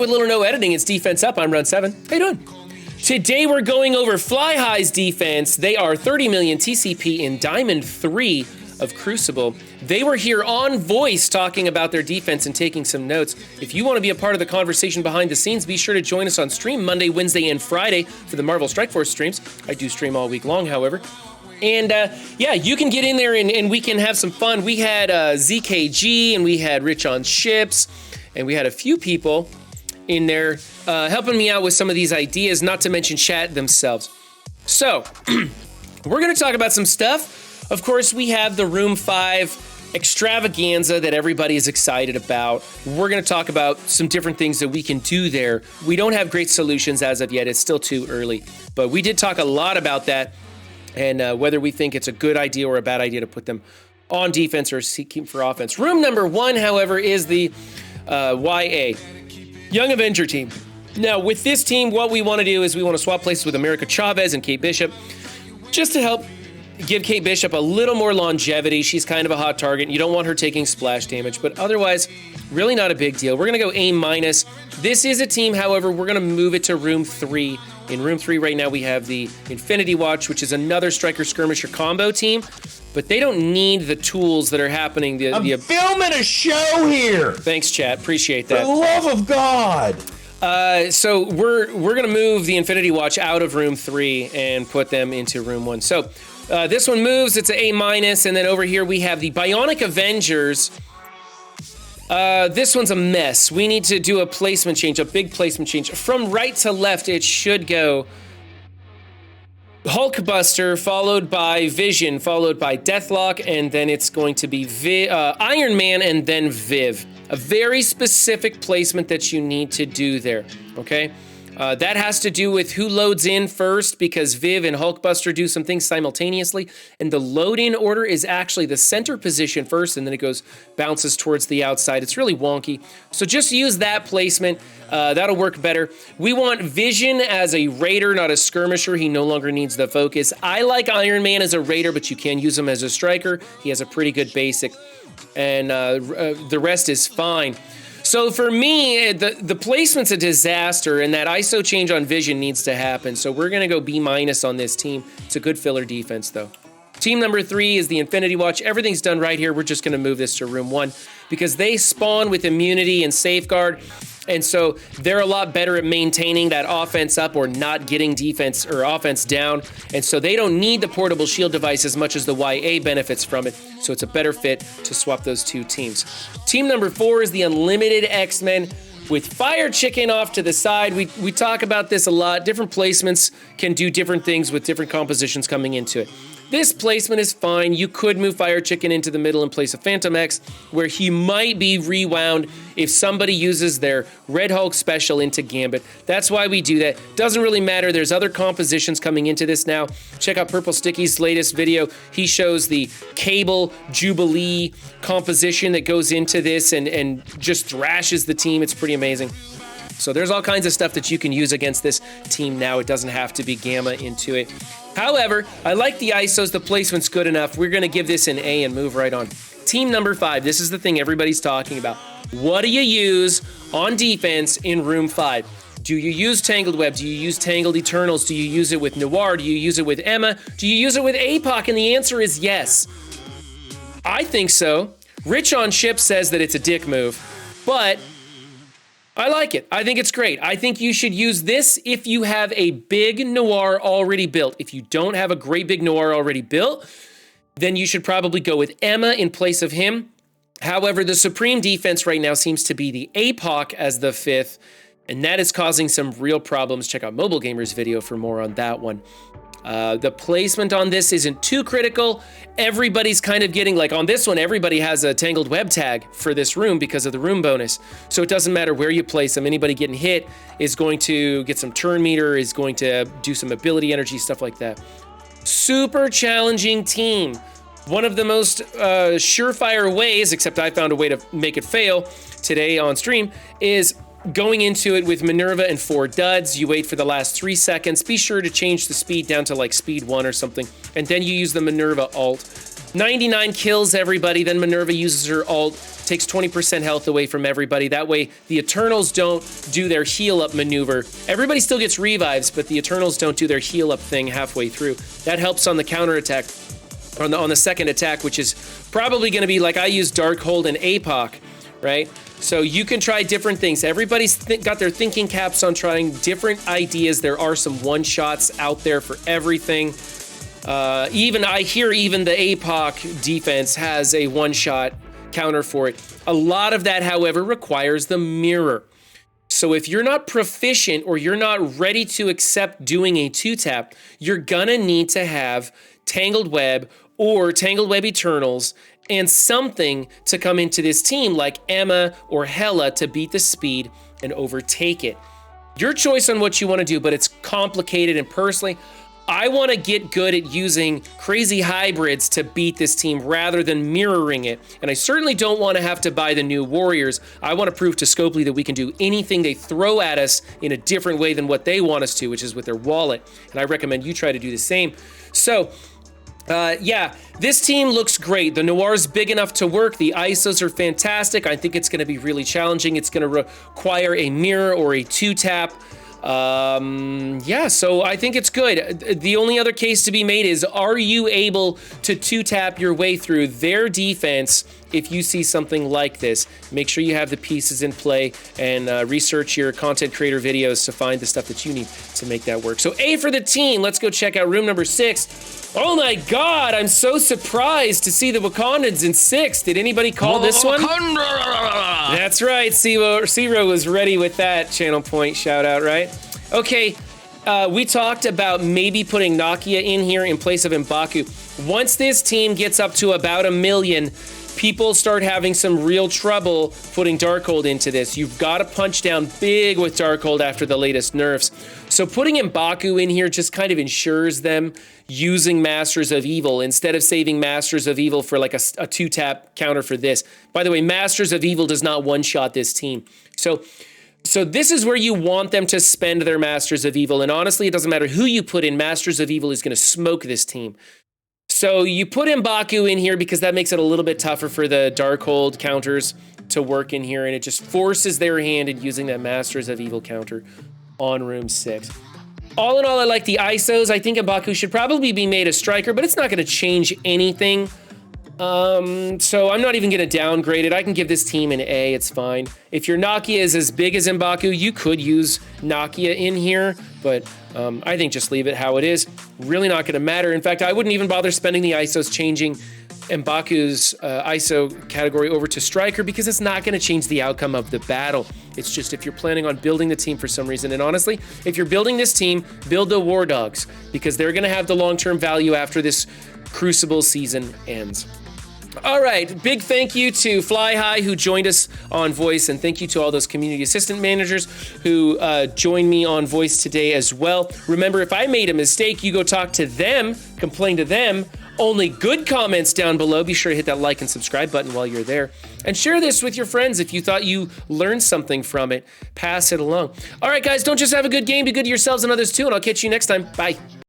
With little no editing, it's defense up. I'm Run 7. How you doing? Today we're going over FlyHi's defense. They are 30 million TCP in Diamond 3 of Crucible. They were here on voice talking about their defense and taking some notes. If you want to be a part of the conversation behind the scenes, be sure to join us on stream Monday, Wednesday, and Friday for the Marvel Strike Force streams. I do stream all week long, however. And yeah, you can get in there and we can have some fun. We had ZKG and we had RichOnShips and we had a few people in there helping me out with some of these ideas, not to mention chat themselves. So we're going to talk about some stuff. Of course, we have the Room 5 extravaganza that everybody is excited about. We're going to talk about some different things that we can do there. We don't have great solutions as of yet. It's still too early. But we did talk a lot about that and whether we think it's a good idea or a bad idea to put them on defense or keep for offense. Room number 1, however, is the YA. Young Avenger team. Now, with this team, what we want to do is we want to swap places with America Chavez and Kate Bishop just to help give Kate Bishop a little more longevity. She's kind of a hot target. You don't want her taking splash damage, but otherwise, really not a big deal. We're going to go A-. This is a team, however, we're going to move it to Room 3. In Room 3 right now, we have the Infinity Watch, which is another Striker Skirmisher combo team, but they don't need the tools that are happening. I'm filming a show here. Thanks, chat. Appreciate that. For the love of God. So we're gonna move the Infinity Watch out of Room 3 and put them into Room 1. So this one moves. It's an A-, and then over here we have the Bionic Avengers. This one's a mess. We need to do a placement change, a big placement change. From right to left, it should go Hulkbuster, followed by Vision, followed by Deathlock, and then it's going to be Iron Man, and then Viv. A very specific placement that you need to do there, okay? That has to do with who loads in first, because Viv and Hulkbuster do some things simultaneously, and the load-in order is actually the center position first, and then it bounces towards the outside. It's really wonky. So just use that placement. That'll work better. We want Vision as a raider, not a skirmisher. He no longer needs the focus. I like Iron Man as a raider, but you can use him as a striker. He has a pretty good basic, and the rest is fine. So for me, the placement's a disaster, and that ISO change on Vision needs to happen. So we're going to go B- on this team. It's a good filler defense, though. Team number 3 is the Infinity Watch. Everything's done right here. We're just going to move this to Room 1 because they spawn with immunity and safeguard. And so they're a lot better at maintaining that offense up or not getting defense or offense down. And so they don't need the portable shield device as much as the YA benefits from it. So it's a better fit to swap those two teams. Team number 4 is the Unlimited X-Men with Fire Chicken off to the side. We talk about this a lot. Different placements can do different things with different compositions coming into it. This placement is fine. You could move Fire Chicken into the middle in place of Phantom X, where he might be rewound if somebody uses their Red Hulk special into Gambit. That's why we do that. Doesn't really matter. There's other compositions coming into this now. Check out Purple Sticky's latest video. He shows the Cable Jubilee composition that goes into this and just thrashes the team. It's pretty amazing. So there's all kinds of stuff that you can use against this team now. It doesn't have to be Gamma into it. However, I like the ISOs. The placement's good enough. We're going to give this an A and move right on. Team number 5. This is the thing everybody's talking about. What do you use on defense in Room 5? Do you use Tangled Web? Do you use Tangled Eternals? Do you use it with Noir? Do you use it with Emma? Do you use it with APOC? And the answer is yes. I think so. RichOnShips says that it's a dick move, but I like it. I think it's great. I think you should use this if you have a big Noir already built. If you don't have a great big Noir already built, then you should probably go with Emma in place of him. However, the supreme defense right now seems to be the APOC as the 5th, and that is causing some real problems. Check out Mobile Gamer's video for more on that one. The placement on this isn't too critical. Everybody's kind of getting, like on this one, everybody has a Tangled Web tag for this room because of the room bonus. So it doesn't matter where you place them. Anybody getting hit is going to get some turn meter, is going to do some ability energy, stuff like that. Super challenging team. One of the most surefire ways, except I found a way to make it fail today on stream, is going into it with Minerva and 4 duds. You wait for the last 3 seconds. Be sure to change the speed down to like speed 1 or something. And then you use the Minerva ult. 99 kills everybody, then Minerva uses her ult, takes 20% health away from everybody. That way, the Eternals don't do their heal-up maneuver. Everybody still gets revives, but the Eternals don't do their heal-up thing halfway through. That helps on the counterattack, on the second attack, which is probably going to be like I use Darkhold and APOC, right? So you can try different things. Everybody's got their thinking caps on trying different ideas. There are some one-shots out there for everything. I hear even the APOC defense has a one-shot counter for it. A lot of that, however, requires the mirror. So if you're not proficient or you're not ready to accept doing a two-tap, you're gonna need to have Tangled Web or Tangled Web Eternals and something to come into this team like Emma or Hela to beat the speed and overtake it. Your choice on what you want to do, but it's complicated, and personally, I want to get good at using crazy hybrids to beat this team rather than mirroring it. And I certainly don't want to have to buy the new warriors. I want to prove to Scopely that we can do anything they throw at us in a different way than what they want us to, which is with their wallet. And I recommend you try to do the same. So, yeah, this team looks great. The Noir's big enough to work. The ISOs are fantastic. I think it's going to be really challenging. It's going to require a mirror or a two-tap. Yeah, so I think it's good. The only other case to be made is, are you able to two-tap your way through their defense if you see something like this? Make sure you have the pieces in play and research your content creator videos to find the stuff that you need to make that work. So A for the team. Let's go check out room number 6. Oh my God, I'm so surprised to see the Wakandans in 6. Did anybody call this one? That's right, Zero was ready with that channel point shout out, right? Okay, we talked about maybe putting Nakia in here in place of M'Baku. Once this team gets up to about 1 million, people start having some real trouble putting Darkhold into this. You've got to punch down big with Darkhold after the latest nerfs. So putting M'Baku in here just kind of ensures them using Masters of Evil instead of saving Masters of Evil for like a two-tap counter for this. By the way, Masters of Evil does not one-shot this team. So this is where you want them to spend their Masters of Evil. And honestly, it doesn't matter who you put in, Masters of Evil is going to smoke this team. So you put M'Baku in here because that makes it a little bit tougher for the Darkhold counters to work in here, and it just forces their hand in using that Masters of Evil counter on room 6. All in all, I like the ISOs. I think M'Baku should probably be made a striker, but it's not going to change anything. So I'm not even going to downgrade it. I can give this team an A, it's fine. If your Nakia is as big as M'Baku, you could use Nakia in here, but I think just leave it how it is. Really not going to matter. In fact, I wouldn't even bother spending the ISOs changing M'Baku's ISO category over to striker because it's not going to change the outcome of the battle. It's just if you're planning on building the team for some reason. And honestly, if you're building this team, build the War Dogs because they're going to have the long-term value after this Crucible season ends. All right, big thank you to FlyHi who joined us on voice, and thank you to all those community assistant managers who joined me on voice today as well. Remember, if I made a mistake, you go talk to them, complain to them. Only good comments down below. Be sure to hit that like and subscribe button while you're there. And share this with your friends if you thought you learned something from it. Pass it along. All right, guys, don't just have a good game, be good to yourselves and others too, and I'll catch you next time. Bye.